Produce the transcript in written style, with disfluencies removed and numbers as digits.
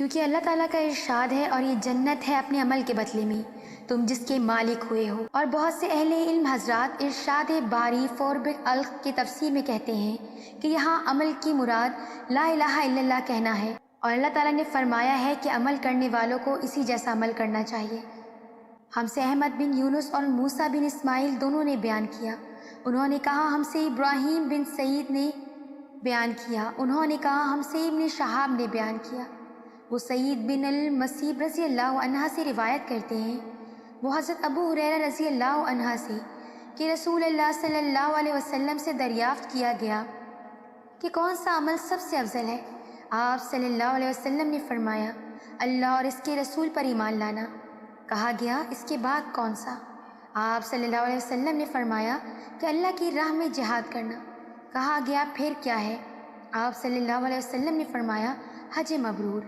کیونکہ اللہ تعالیٰ کا ارشاد ہے، اور یہ جنت ہے اپنے عمل کے بدلے میں تم جس کے مالک ہوئے ہو۔ اور بہت سے اہل علم حضرات ارشاد باری فوربک الخ کی تفسیر میں کہتے ہیں کہ یہاں عمل کی مراد لا الہ الا اللہ کہنا ہے، اور اللہ تعالیٰ نے فرمایا ہے کہ عمل کرنے والوں کو اسی جیسا عمل کرنا چاہیے۔ ہم سے احمد بن یونس اور موسیٰ بن اسماعیل دونوں نے بیان کیا، انہوں نے کہا ہم سے ابراہیم بن سعید نے بیان کیا، انہوں نے کہا ہم سے ابن شہاب نے بیان کیا۔ وہ سعید بن المسیب رضی اللہ عنہ سے روایت کرتے ہیں، وہ حضرت ابو ہریرہ رضی اللہ عنہ سے کہ رسول اللہ صلی اللہ علیہ وسلم سے دریافت کیا گیا کہ کون سا عمل سب سے افضل ہے؟ آپ صلی اللہ علیہ وسلم نے فرمایا اللہ اور اس کے رسول پر ایمان لانا۔ کہا گیا اس کے بعد کون سا؟ آپ صلی اللہ علیہ وسلم نے فرمایا کہ اللہ کی راہ میں جہاد کرنا۔ کہا گیا پھر کیا ہے؟ آپ صلی اللہ علیہ وسلم نے فرمایا حج مبرور۔